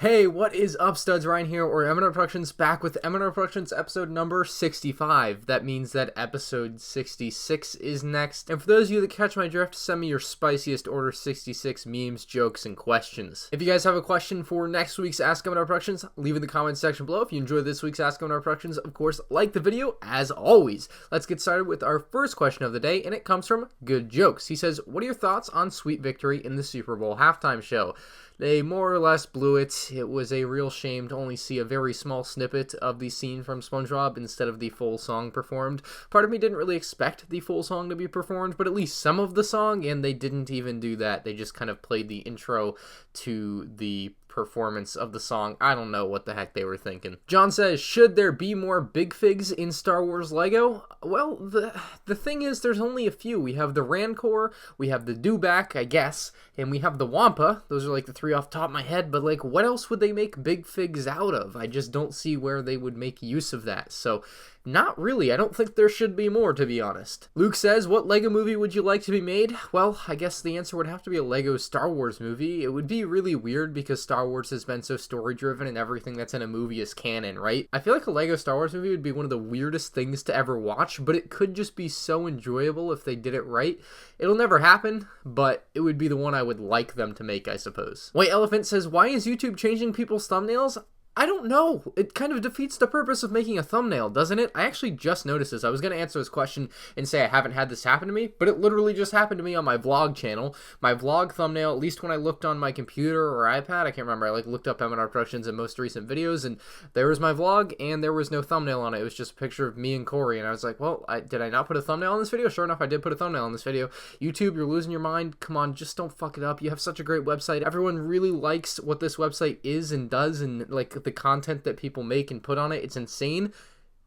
Hey, what is up, studs? Ryan here, or MandRproductions, back with MandRproductions episode number 65. That means that episode 66 is next. And for those of you that catch my drift, send me your spiciest Order 66 memes, jokes, and questions. If you guys have a question for next week's Ask MandRproductions, leave it in the comments section below. If you enjoyed this week's Ask MandRproductions, of course, like the video, as always. Let's get started with our first question of the day, and it comes from Good Jokes. He says, what are your thoughts on Sweet Victory in the Super Bowl halftime show? They more or less blew it. It was a real shame to only see a very small snippet of the scene from SpongeBob instead of the full song performed. Part of me didn't really expect the full song to be performed, but at least some of the song, and they didn't even do that. They just kind of played the intro to the performance of the song. I don't know what the heck they were thinking. John says, should there be more big figs in Star Wars Lego? Well, the thing is, there's only a few. We have the Rancor, we have the Dewback, I guess, and we have the Wampa. Those are like the three off the top of my head, but like, what else would they make big figs out of? I just don't see where they would make use of that. So, not really. I don't think there should be more, to be honest. Luke says, what LEGO movie would you like to be made? Well, I guess the answer would have to be a LEGO Star Wars movie. It would be really weird because Star Wars has been so story-driven and everything that's in a movie is canon, right? I feel like a LEGO Star Wars movie would be one of the weirdest things to ever watch, but it could just be so enjoyable if they did it right. It'll never happen, but it would be the one I would like them to make, I suppose. White Elephant says, why is YouTube changing people's thumbnails? I don't know. It kind of defeats the purpose of making a thumbnail, doesn't it? I actually just noticed this. I was going to answer this question and say I haven't had this happen to me, but it literally just happened to me on my vlog channel. My vlog thumbnail, at least when I looked on my computer or iPad, I can't remember, I looked up MandRproductions in most recent videos, and there was my vlog, and there was no thumbnail on it. It was just a picture of me and Corey, and I was like, well, did I not put a thumbnail on this video? Sure enough, I did put a thumbnail on this video. YouTube, you're losing your mind. Come on, just don't fuck it up. You have such a great website. Everyone really likes what this website is and does, and like the content that people make and put on it. It's insane.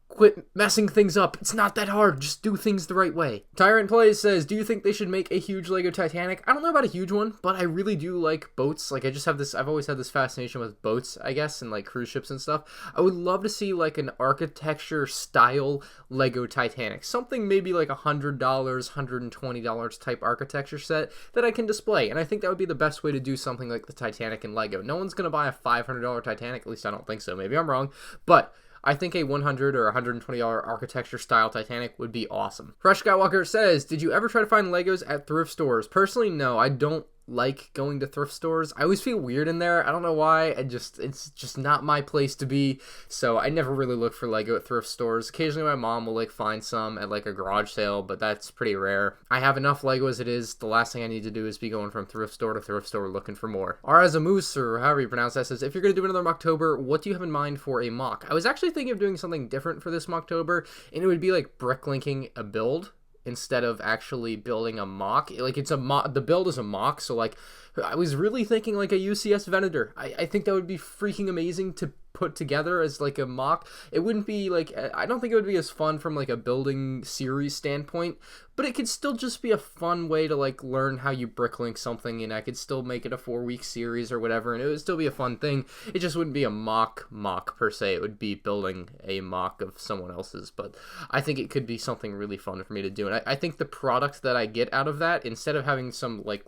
Quit messing things up. It's not that hard. Just do things the right way. Tyrant Plays says, do you think they should make a huge LEGO Titanic? I don't know about a huge one, but I really do like boats. Like, I just have this, I've always had this fascination with boats, I guess, and like cruise ships and stuff. I would love to see like an architecture style LEGO Titanic. Something maybe like $100, $120 type architecture set that I can display. And I think that would be the best way to do something like the Titanic in LEGO. No one's going to buy a $500 Titanic. At least I don't think so. Maybe I'm wrong. But I think a $100 or $120 architecture style Titanic would be awesome. Fresh Skywalker says, did you ever try to find Legos at thrift stores? Personally, no. I don't like going to thrift stores. I always feel weird in there. I don't know why. It's just not my place to be. So I never really look for Lego at thrift stores. Occasionally my mom will like find some at like a garage sale, but that's pretty rare. I have enough Lego as it is. The last thing I need to do is be going from thrift store to thrift store looking for more. Arazamoose, or however you pronounce that, says, if you're going to do another Mocktober, what do you have in mind for a mock? I was actually thinking of doing something different for this Mocktober, and it would be like bricklinking a build instead of actually building a mock. Like, it's a mock, the build is a mock, so like, I was really thinking like a UCS Venator. I think that would be freaking amazing to put together as like a mock. It wouldn't be like, I don't think it would be as fun from like a building series standpoint, but it could still just be a fun way to like learn how you bricklink something, and I could still make it a 4-week series or whatever, and it would still be a fun thing. It just wouldn't be a mock per se. It would be building a mock of someone else's, but I think it could be something really fun for me to do. And I think the product that I get out of that, instead of having some like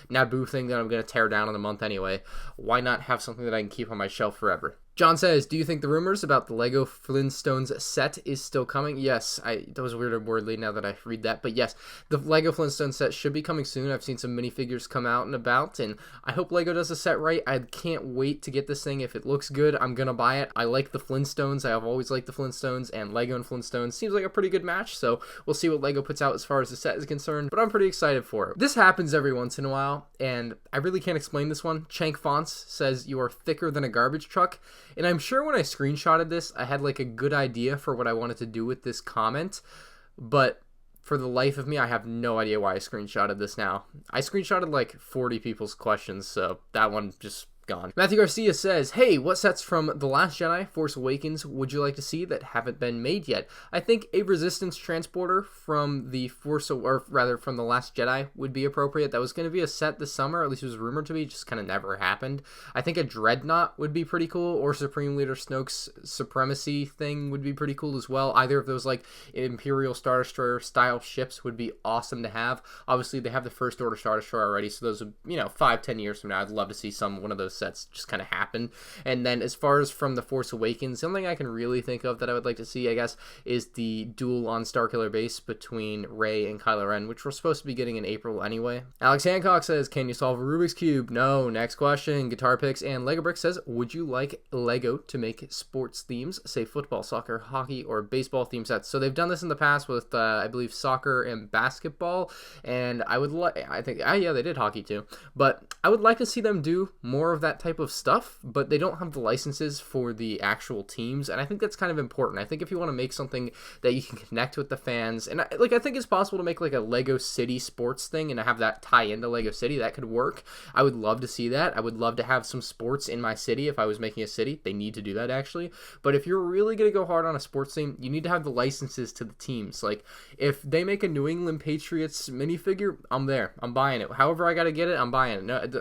Naboo thing that I'm going to tear down in a month anyway, why not have something that I can keep on my shelf forever? John says, do you think the rumors about the LEGO Flintstones set is still coming? Yes, that was weirdly now that I read that, but yes, the LEGO Flintstones set should be coming soon. I've seen some minifigures come out and about, and I hope LEGO does the set right. I can't wait to get this thing. If it looks good, I'm gonna buy it. I like the Flintstones. I have always liked the Flintstones, and LEGO and Flintstones seems like a pretty good match, so we'll see what LEGO puts out as far as the set is concerned, but I'm pretty excited for it. This happens every once in a while, and I really can't explain this one. Chank Fonts says, you are thicker than a garbage truck. And I'm sure when I screenshotted this, I had like a good idea for what I wanted to do with this comment, but for the life of me, I have no idea why I screenshotted this now. I screenshotted like 40 people's questions, so that one just gone. Matthew Garcia says, hey, what sets from The Last Jedi, Force Awakens would you like to see that haven't been made yet? I think a Resistance transporter from the from The Last Jedi would be appropriate. That was going to be a set this summer, at least it was rumored to be, just kind of never happened. I think a Dreadnought would be pretty cool, or Supreme Leader Snoke's Supremacy thing would be pretty cool as well. Either of those like Imperial Star Destroyer style ships would be awesome to have. Obviously, they have the First Order Star Destroyer already, so those would, 5-10 years from now, I'd love to see one of those sets just kind of happen. And then as far as from The Force Awakens, the only thing I can really think of that I would like to see, I guess, is the duel on Starkiller Base between Rey and Kylo Ren, which we're supposed to be getting in April anyway. Alex Hancock says, can you solve a Rubik's Cube? No. Next question. Guitar Picks and Lego Brick says, would you like Lego to make sports themes, say football, soccer, hockey, or baseball theme sets? So they've done this in the past with, I believe, soccer and basketball, and I would like, yeah, they did hockey too, but I would like to see them do more of that type of stuff, but they don't have the licenses for the actual teams, and I think that's kind of important. I think if you want to make something that you can connect with the fans, and I think it's possible to make like a Lego City sports thing and have that tie into Lego City, that could work. I would love to see that. I would love to have some sports in my city if I was making a city. They need to do that actually, but if you're really going to go hard on a sports theme, you need to have the licenses to the teams. Like if they make a New England Patriots minifigure, I'm there. I'm buying it. However I got to get it, I'm buying it. No, it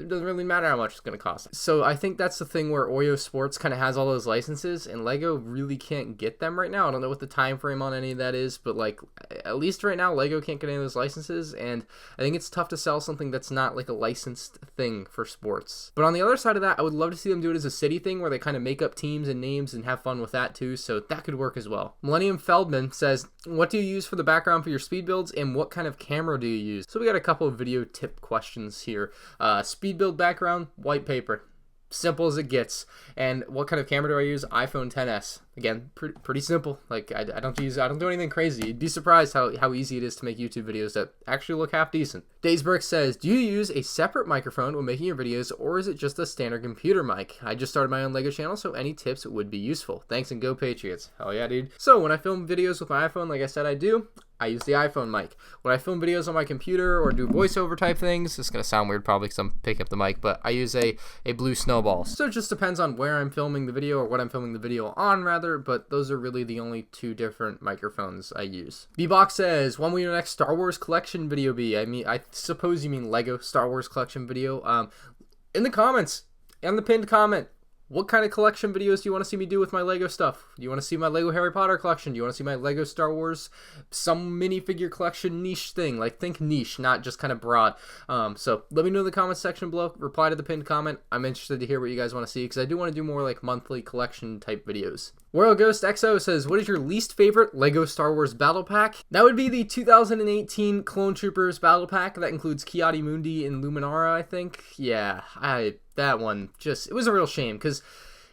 doesn't really matter how much it's going to cost. So I think that's the thing where Oyo Sports kind of has all those licenses, and Lego really can't get them right now. I don't know what the time frame on any of that is, but like at least right now Lego can't get any of those licenses, and I think it's tough to sell something that's not like a licensed thing for sports. But on the other side of that, I would love to see them do it as a city thing where they kind of make up teams and names and have fun with that too, so that could work as well. Millennium Feldman says, what do you use for the background for your speed builds, and what kind of camera do you use? So we got a couple of video tip questions here. Speed build background, white paper. Simple as it gets. And what kind of camera do I use? iPhone XS. Again, pretty simple. Like I don't do anything crazy. You'd be surprised how easy it is to make YouTube videos that actually look half decent. Daysbrick says, do you use a separate microphone when making your videos, or is it just a standard computer mic? I just started my own Lego channel, so any tips would be useful. Thanks and go Patriots. Hell yeah, dude. So when I film videos with my iPhone, like I said I do, I use the iPhone mic. When I film videos on my computer or do voiceover type things, it's going to sound weird probably because I'm picking up the mic, but I use a blue snowball. So it just depends on where I'm filming the video, or what I'm filming the video on rather, but those are really the only two different microphones I use. B-Box says, when will your next Star Wars collection video be? I suppose you mean Lego Star Wars collection video. In the comments, in the pinned comment, what kind of collection videos do you want to see me do with my Lego stuff? Do you want to see my Lego Harry Potter collection? Do you want to see my Lego Star Wars, some minifigure collection niche thing? Like, think niche, not just kind of broad. So let me know in the comments section below. Reply to the pinned comment. I'm interested to hear what you guys want to see, because I do want to do more like monthly collection type videos. Royal Ghost XO says, what is your least favorite Lego Star Wars battle pack? That would be the 2018 Clone Troopers battle pack. That includes Ki-Adi-Mundi and Luminara, I think. Yeah, that one, it was a real shame, because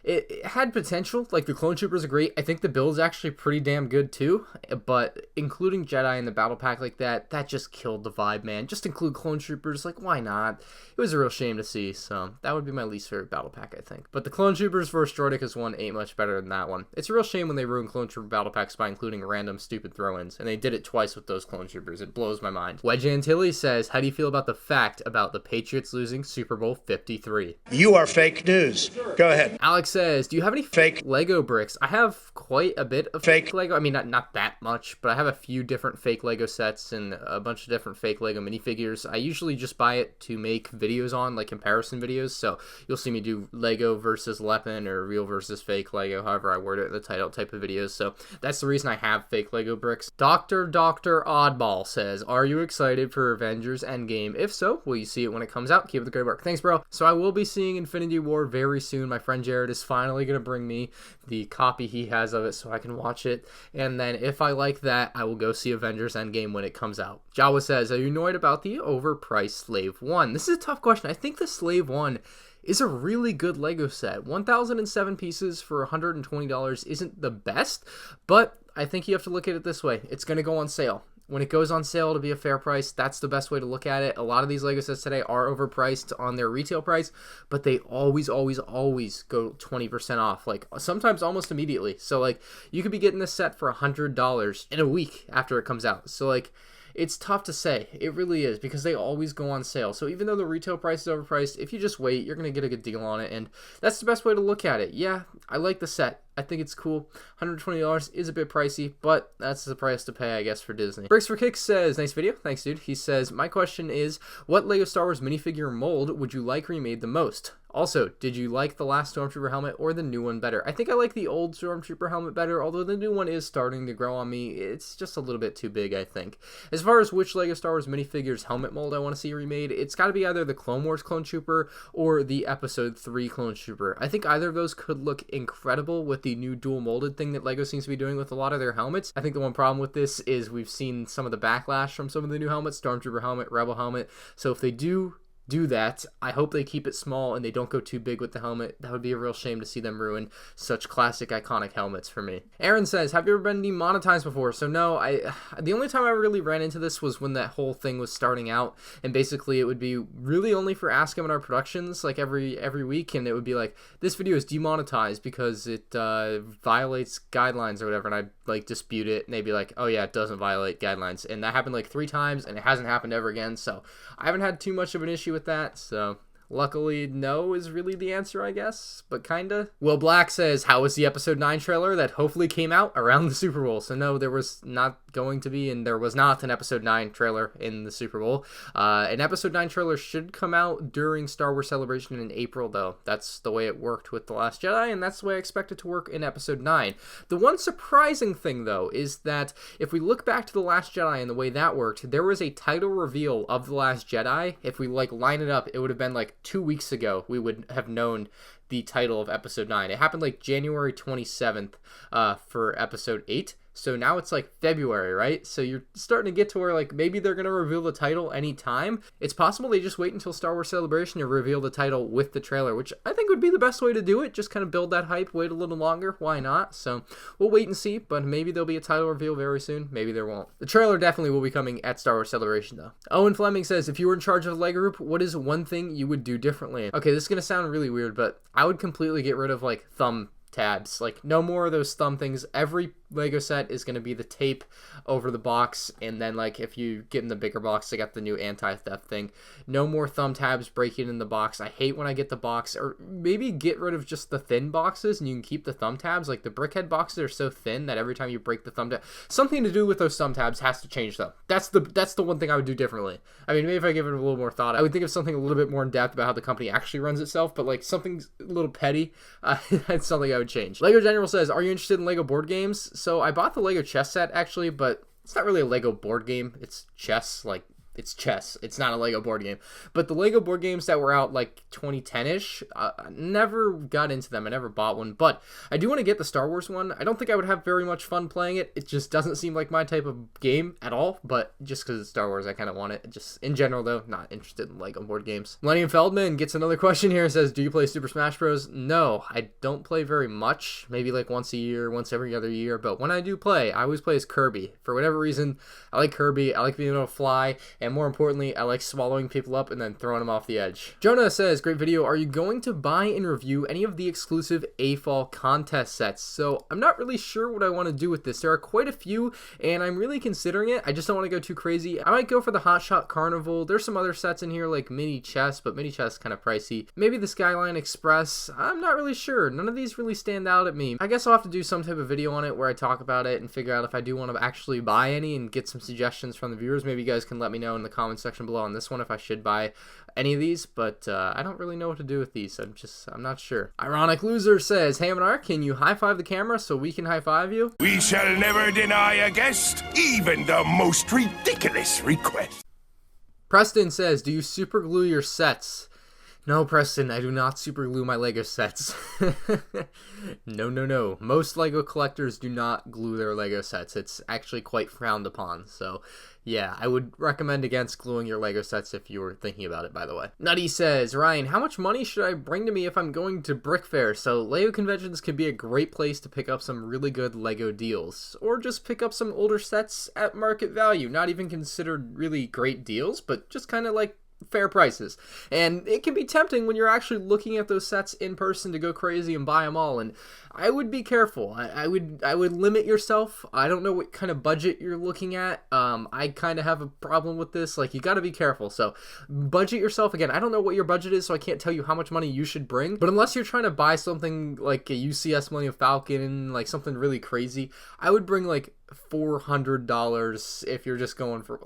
it had potential. Like, the Clone Troopers are great. I think the build's actually pretty damn good too, but including Jedi in the battle pack like that just killed the vibe, man. Just include Clone Troopers, like, why not? It was a real shame to see, so that would be my least favorite battle pack, I think. But the Clone Troopers vs. Droidicus one ain't much better than that one. It's a real shame when they ruin Clone Trooper battle packs by including random stupid throw-ins, and they did it twice with those Clone Troopers. It blows my mind. Wedge Antilles says, how do you feel about the fact about the Patriots losing Super Bowl 53? You are fake news. Go ahead. Alex says, do you have any fake Lego bricks? I have quite a bit of fake Lego. I mean, not that much, but I have a few different fake Lego sets and a bunch of different fake Lego minifigures. I usually just buy it to make videos on, like comparison videos. So you'll see me do Lego versus Lepin or real versus fake Lego, however I word it in the title type of videos. So that's the reason I have fake Lego bricks. Dr. Oddball says, are you excited for Avengers Endgame? If so, will you see it when it comes out? Keep up the great work. Thanks, bro. So I will be seeing Infinity War very soon. My friend Jared is finally going to bring me the copy he has of it so I can watch it, and then if I like that, I will go see Avengers Endgame when it comes out. Jawa says, are you annoyed about the Overpriced Slave 1? This is a tough question. I think the Slave 1 is a really good Lego set. 1,007 pieces for $120 isn't the best, but I think you have to look at it this way. It's going to go on sale. When it goes on sale, it'll be a fair price. That's the best way to look at it. A lot of these Lego sets today are overpriced on their retail price, but they always go 20% off, like sometimes almost immediately. So like you could be getting this set for $100 in a week after it comes out. So like it's tough to say. It really is, because they always go on sale. So even though the retail price is overpriced, if you just wait, you're going to get a good deal on it, and that's the best way to look at it. Yeah, I like the set. I think it's cool. $120 is a bit pricey, but that's the price to pay, I guess, for Disney. Bricks for Kicks says, nice video. Thanks, dude. He says, my question is, what LEGO Star Wars minifigure mold would you like remade the most? Also, did you like the last Stormtrooper helmet or the new one better? I think I like the old Stormtrooper helmet better, although the new one is starting to grow on me. It's just a little bit too big, I think. As far as which LEGO Star Wars minifigures helmet mold I want to see remade, it's got to be either the Clone Wars Clone Trooper or the Episode 3 Clone Trooper. I think either of those could look incredible with the new dual molded thing that LEGO seems to be doing with a lot of their helmets. I think the one problem with this is we've seen some of the backlash from some of the new helmets, Stormtrooper helmet, Rebel helmet. So if they do that, I hope they keep it small and they don't go too big with the helmet. That would be a real shame to see them ruin such classic iconic helmets for me. Aaron says, have you ever been demonetized before? So no, the only time I really ran into this was when that whole thing was starting out, and basically it would be really only for Ask MandRproductions like every week, and it would be like, this video is demonetized because it violates guidelines or whatever, and I'd like dispute it, and they'd be like, oh yeah, it doesn't violate guidelines. And that happened like 3 times and it hasn't happened ever again, so I haven't had too much of an issue with that. So luckily, no is really the answer, I guess, but kinda. Will Black says, how was the episode 9 trailer that hopefully came out around the Super Bowl? So no, there was not going to be, and there was not an episode 9 trailer in the Super Bowl. An episode 9 trailer should come out during Star Wars Celebration in April, though. That's the way it worked with The Last Jedi, and that's the way I expect it to work in episode 9. The one surprising thing, though, is that if we look back to The Last Jedi and the way that worked, there was a title reveal of The Last Jedi. If we like line it up, it would have been like 2 weeks ago we would have known the title of episode 9. It happened like January 27th for episode 8. So now it's like February, right? So you're starting to get to where like maybe they're going to reveal the title anytime. It's possible they just wait until Star Wars Celebration to reveal the title with the trailer, which I think would be the best way to do it. Just kind of build that hype, wait a little longer. Why not? So we'll wait and see, but maybe there'll be a title reveal very soon. Maybe there won't. The trailer definitely will be coming at Star Wars Celebration though. Owen Fleming says, if you were in charge of the LEGO group, what is one thing you would do differently? Okay, this is going to sound really weird, but I would completely get rid of like thumb tabs. Like no more of those thumb things. Every LEGO set is going to be the tape over the box, and then like if you get in the bigger box, they got the new anti-theft thing. No more thumb tabs breaking in the box. I hate when I get the box, or maybe get rid of just the thin boxes and you can keep the thumb tabs. Like the brickhead boxes are so thin that every time you break the thumb tab, something to do with those thumb tabs has to change though. That's the one thing I would do differently. I mean, maybe if I give it a little more thought, I would think of something a little bit more in depth about how the company actually runs itself, but like something a little petty, that's something I would change. LEGO General says, are you interested in LEGO board games? So I bought the LEGO chess set actually, but it's not really a LEGO board game. It's chess, like it's chess. It's not a LEGO board game. But the LEGO board games that were out like 2010-ish, I never got into them. I never bought one. But I do want to get the Star Wars one. I don't think I would have very much fun playing it. It just doesn't seem like my type of game at all. But just because it's Star Wars, I kind of want it. Just in general, though, not interested in LEGO board games. Millennium Feldman gets another question here. It says, do you play Super Smash Bros? No, I don't play very much. Maybe like once a year, once every other year. But when I do play, I always play as Kirby. For whatever reason, I like Kirby. I like being able to fly. And more importantly, I like swallowing people up and then throwing them off the edge. Jonah says, great video. Are you going to buy and review any of the exclusive AFOL contest sets? So I'm not really sure what I want to do with this. There are quite a few and I'm really considering it. I just don't want to go too crazy. I might go for the Hot Shot Carnival. There's some other sets in here like Mini Chess, but Mini Chess is kind of pricey. Maybe the Skyline Express. I'm not really sure. None of these really stand out at me. I guess I'll have to do some type of video on it where I talk about it and figure out if I do want to actually buy any and get some suggestions from the viewers. Maybe you guys can let me know in the comment section below on this one if I should buy any of these, but I don't really know what to do with these. I'm not sure. Ironic Loser says, hey MandR, can you high five the camera so we can high five you? We shall never deny a guest, even the most ridiculous request. Preston says, do you super glue your sets? No, Preston, I do not super glue my LEGO sets. No. Most LEGO collectors do not glue their LEGO sets. It's actually quite frowned upon. So, yeah, I would recommend against gluing your LEGO sets if you were thinking about it, by the way. Nutty says, Ryan, how much money should I bring to me if I'm going to Brick Fair? So, LEGO conventions can be a great place to pick up some really good LEGO deals. Or just pick up some older sets at market value. Not even considered really great deals, but just kind of like fair prices. And it can be tempting when you're actually looking at those sets in person to go crazy and buy them all. And I would be careful. I would limit yourself. I don't know what kind of budget you're looking at. I kind of have a problem with this. Like, you got to be careful. So budget yourself. Again, I don't know what your budget is, so I can't tell you how much money you should bring. But unless you're trying to buy something like a UCS Millennium Falcon, like something really crazy, I would bring like $400 if you're just going for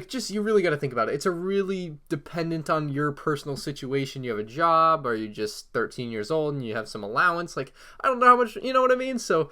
just you really got to think about it. It's a really dependent on your personal situation. You have a job, or you just 13 years old and you have some allowance. Like, I don't know how much, you know what I mean? So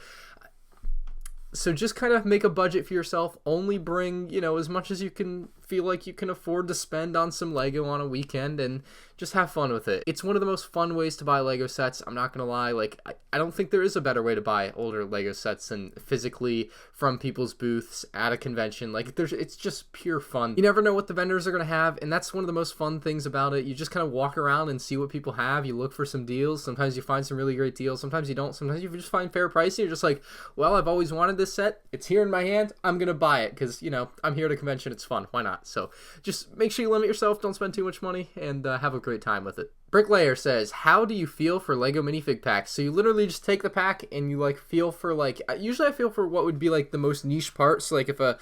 just kind of make a budget for yourself. Only bring, as much as you can feel like you can afford to spend on some Lego on a weekend, and just have fun with it. It's one of the most fun ways to buy Lego sets. I'm not gonna lie. Like, I don't think there is a better way to buy older Lego sets than physically from people's booths at a convention. Like, it's just pure fun. You never know what the vendors are gonna have, and that's one of the most fun things about it. You just kind of walk around and see what people have. You look for some deals. Sometimes you find some really great deals. Sometimes you don't. Sometimes you just find fair pricing. You're just like, well, I've always wanted this set. It's here in my hand. I'm gonna buy it because I'm here at a convention. It's fun. Why not? So just make sure you limit yourself. Don't spend too much money, and have a great time with it. Bricklayer says, how do you feel for Lego minifig packs? So you literally just take the pack and you like feel for usually I feel for what would be like the most niche parts. So like if a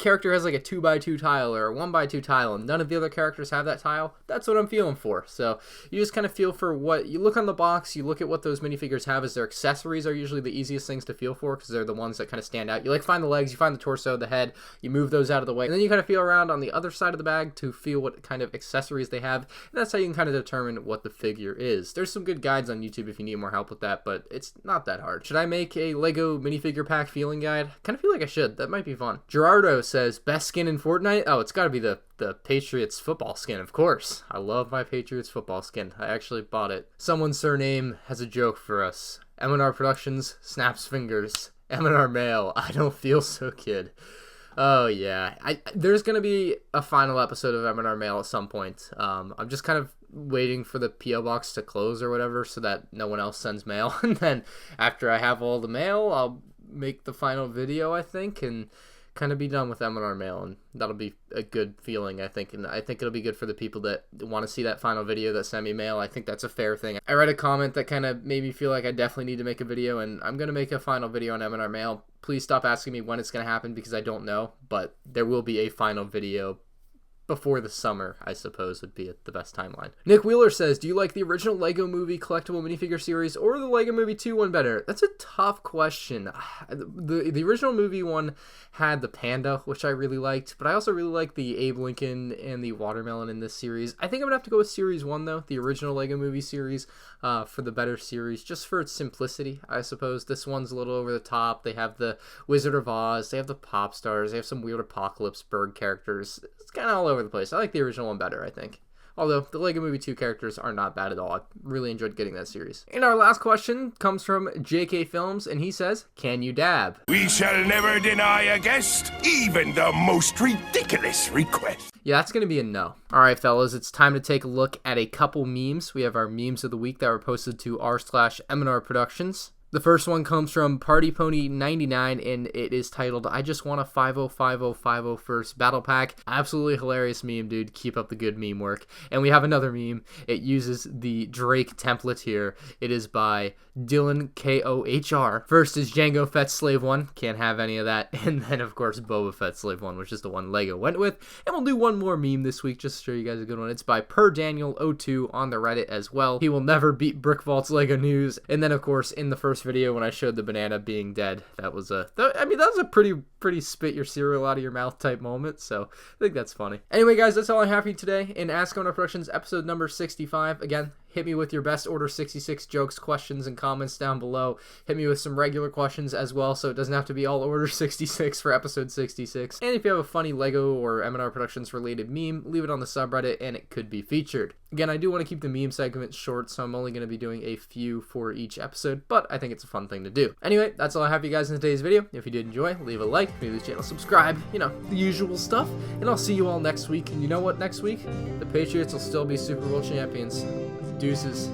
character has like a 2x2 tile or a 1x2 tile and none of the other characters have that tile, that's what I'm feeling for. So you just kind of feel for what you look on the box, you look at what those minifigures have as their accessories are usually the easiest things to feel for because they're the ones that kind of stand out. You like find the legs, you find the torso, the head, you move those out of the way, and then you kind of feel around on the other side of the bag to feel what kind of accessories they have, and that's how you can kind of determine what the figure is. There's some good guides on YouTube if you need more help with that, but it's not that hard. Should I make a Lego minifigure pack feeling guide? Kind of feel like I should. That might be fun. Gerardo says, best skin in Fortnite? Oh, it's gotta be the Patriots football skin, of course. I love my Patriots football skin. I actually bought it. Someone's surname has a joke for us. MandRproductions snaps fingers. MandR Mail, I don't feel so kid. Oh yeah, there's gonna be a final episode of MandR Mail at some point. I'm just kind of waiting for the P.O. box to close or whatever so that no one else sends mail, and then after I have all the mail, I'll make the final video, I think, and kind of be done with MandR Mail, and that'll be a good feeling, I think, and I think it'll be good for the people that want to see that final video that send me mail. I think that's a fair thing. I read a comment that kind of made me feel like I definitely need to make a video, and I'm going to make a final video on MandR Mail. Please stop asking me when it's going to happen because I don't know, but there will be a final video before the summer, I suppose, would be the best timeline. Nick Wheeler says, do you like the original LEGO Movie Collectible Minifigure series or the LEGO Movie 2 one better? That's a tough question. The original movie one had the panda, which I really liked, but I also really liked the Abe Lincoln and the watermelon in this series. I think I'm gonna have to go with series 1 though, the original LEGO Movie series, for the better series, just for its simplicity, I suppose. This one's a little over the top. They have the Wizard of Oz, they have the pop stars, they have some weird apocalypse bird characters. It's kind of all over the place. I like the original one better, I think. Although the LEGO Movie 2 characters are not bad at all. I really enjoyed getting that series. And our last question comes from JK Films, and he says, can you dab? We shall never deny a guest, even the most ridiculous request. Yeah, that's going to be a no. All right, fellas, it's time to take a look at a couple memes. We have our memes of the week that were posted to r/MandRproductions. The first one comes from PartyPony99, and it is titled, I just want a 505050 first battle pack. Absolutely hilarious meme, dude. Keep up the good meme work. And we have another meme. It uses the Drake template here. It is by Dylan KOHR. First is Jango Fett's Slave 1. Can't have any of that. And then, of course, Boba Fett's Slave 1, which is the one LEGO went with. And we'll do one more meme this week just to show you guys a good one. It's by PerDaniel02 on the Reddit as well. He will never beat BrickVault's LEGO news. And then, of course, in the first video when I showed the banana being dead, that was a pretty spit your cereal out of your mouth type moment, so I think that's funny. Anyway, guys, that's all I have for you today in Ask MandRproductions episode number 65. Again, hit me with your best Order 66 jokes, questions, and comments down below. Hit me with some regular questions as well, so it doesn't have to be all Order 66 for episode 66. And if you have a funny LEGO or MandRproductions related meme, leave it on the subreddit and it could be featured. Again, I do want to keep the meme segment short, so I'm only going to be doing a few for each episode, but I think it's a fun thing to do. Anyway, that's all I have for you guys in today's video. If you did enjoy, leave a like, if you're new to the channel, subscribe, the usual stuff, and I'll see you all next week. And you know what, next week? The Patriots will still be Super Bowl champions. Deuces.